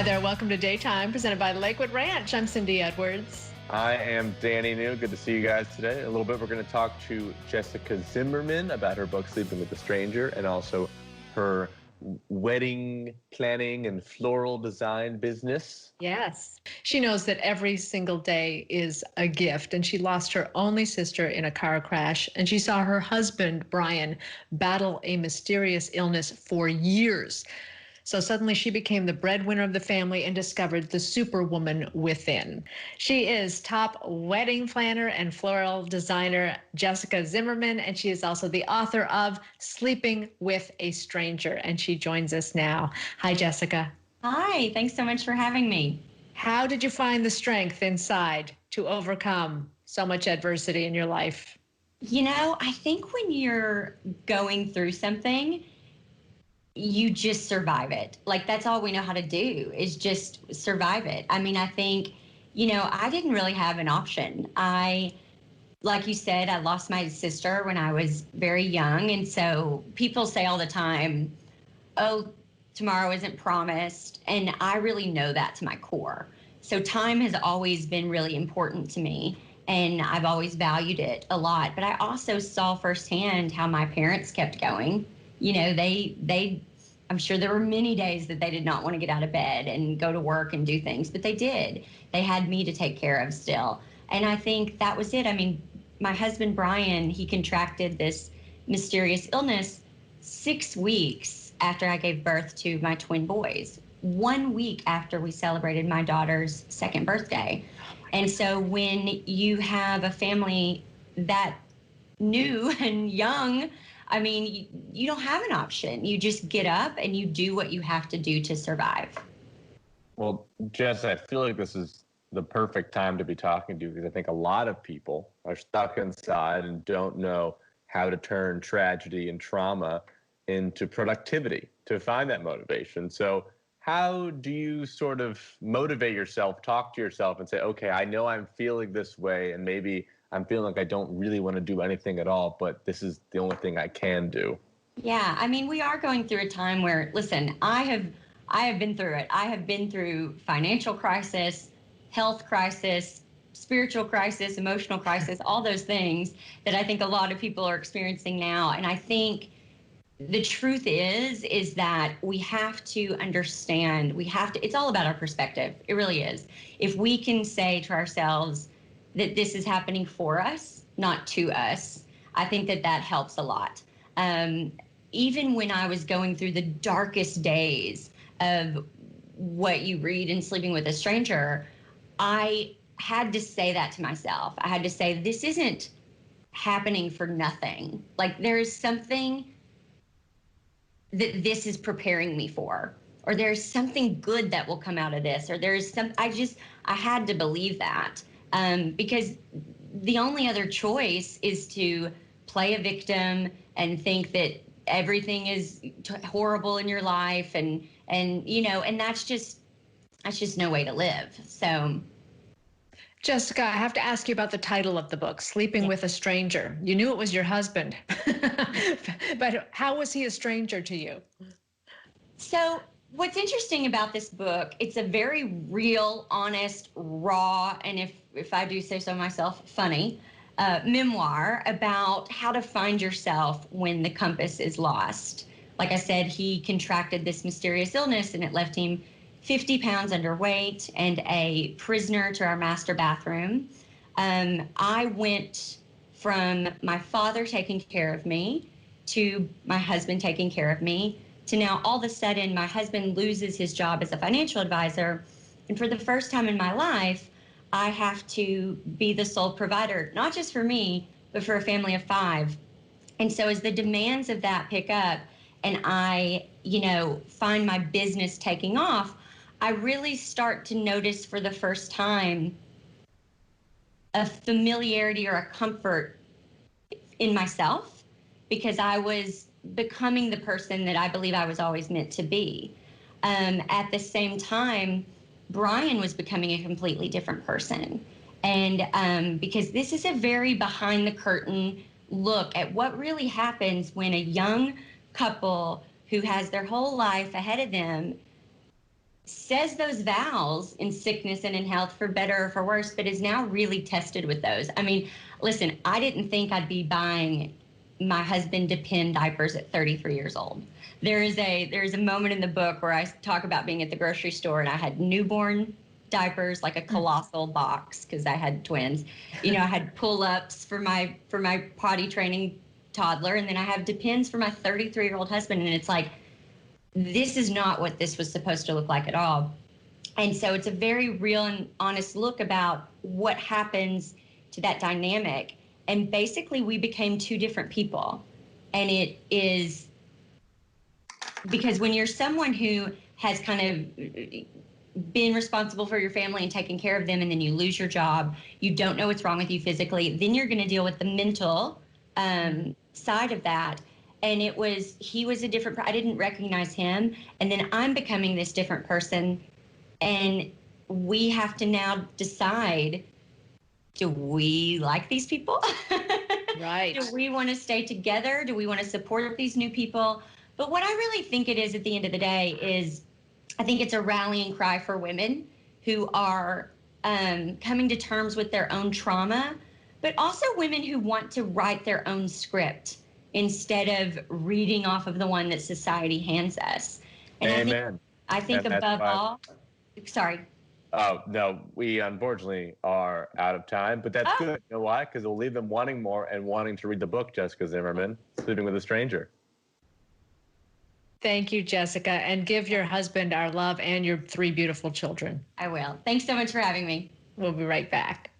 there, welcome to Daytime, presented by Lakewood Ranch. I'm Cyndi Edwards. I am Danny New. Good to see you guys today. A little bit, we're going to talk to Jessica Zimmerman about her book, Sleeping with a Stranger, and also her wedding planning and floral design business. Yes. She knows that every single day is a gift, and she lost her only sister in a car crash, and she saw her husband, Brian, battle a mysterious illness for years. So suddenly she became the breadwinner of the family and discovered the superwoman within. She is top wedding planner and floral designer Jessica Zimmerman, and she is also the author of Sleeping with a Stranger, and she joins us now. Hi, Jessica. Hi, thanks so much for having me. How did you find the strength inside to overcome so much adversity in your life? You know, I think when you're going through something, you just survive it. Like, that's all we know how to do, is just survive it. I mean, I think, you know, I didn't really have an option. Like you said, I lost my sister when I was very young. And so people say all the time, oh, tomorrow isn't promised. And I really know that to my core. So time has always been really important to me, and I've always valued it a lot. But I also saw firsthand how my parents kept going. You know, I'm sure there were many days that they did not want to get out of bed and go to work and do things, but they did. They had me to take care of still. And I think that was it. I mean, my husband, Brian, he contracted this mysterious illness 6 weeks after I gave birth to my twin boys, 1 week after we celebrated my daughter's second birthday. And so when you have a family that new and young, I mean, you don't have an option. You just get up and you do what you have to do to survive. Well, Jess, I feel like this is the perfect time to be talking to you, because I think a lot of people are stuck inside and don't know how to turn tragedy and trauma into productivity, to find that motivation. So how do you sort of motivate yourself, talk to yourself and say, okay, I know I'm feeling this way, and maybe I'm feeling like I don't really want to do anything at all, but this is the only thing I can do? Yeah, I mean, we are going through a time where, listen, I have been through it. I have been through financial crisis, health crisis, spiritual crisis, emotional crisis, all those things that I think a lot of people are experiencing now. And I think the truth is that we have to understand, it's all about our perspective. It really is. If we can say to ourselves that this is happening for us, not to us, I think that helps a lot. Even when I was going through the darkest days of what you read in Sleeping with a Stranger, I had to say that to myself. I had to say, this isn't happening for nothing. Like, there's something that this is preparing me for, or there's something good that will come out of this, or I had to believe that. Because the only other choice is to play a victim and think that everything is horrible in your life, and you know, and that's just no way to live. So, Jessica, I have to ask you about the title of the book, Sleeping with a Stranger. You knew it was your husband, but how was he a stranger to you? So what's interesting about this book, it's a very real, honest, raw, and if I do say so myself, funny memoir about how to find yourself when the compass is lost. Like I said, he contracted this mysterious illness, and it left him 50 pounds underweight and a prisoner to our master bathroom. I went from my father taking care of me to my husband taking care of me to now all of a sudden my husband loses his job as a financial advisor. And for the first time in my life, I have to be the sole provider, not just for me, but for a family of 5. And so as the demands of that pick up and I, you know, find my business taking off, I really start to notice for the first time a familiarity or a comfort in myself, because I was becoming the person that I believe I was always meant to be. At the same time, Brian was becoming a completely different person. And because this is a very behind the curtain look at what really happens when a young couple who has their whole life ahead of them says those vows in sickness and in health for better or for worse, but is now really tested with those. I mean, listen, I didn't think I'd be buying my husband Depend diapers at 33 years old. There's a moment in the book where I talk about being at the grocery store and I had newborn diapers, like a colossal box because I had twins. You know, I had pull-ups for my potty training toddler, and then I have Depends for my 33-year-old husband, and it's like, this is not what this was supposed to look like at all. And so it's a very real and honest look about what happens to that dynamic. And basically, we became two different people. And it is because when you're someone who has kind of been responsible for your family and taken care of them, and then you lose your job, you don't know what's wrong with you physically, then you're going to deal with the mental side of that. And he was a different, I didn't recognize him. And then I'm becoming this different person. And we have to now decide, do we like these people? Right. Do we want to stay together? Do we want to support these new people? But what I really think it is at the end of the day is, I think it's a rallying cry for women who are coming to terms with their own trauma, but also women who want to write their own script instead of reading off of the one that society hands us. And Amen. I think above all, sorry. Oh, no, we unfortunately are out of time, but that's good. You know why? Because it'll leave them wanting more and wanting to read the book, Jessica Zimmerman, Sleeping with a Stranger. Thank you, Jessica, and give your husband our love and your 3 beautiful children. I will. Thanks so much for having me. We'll be right back.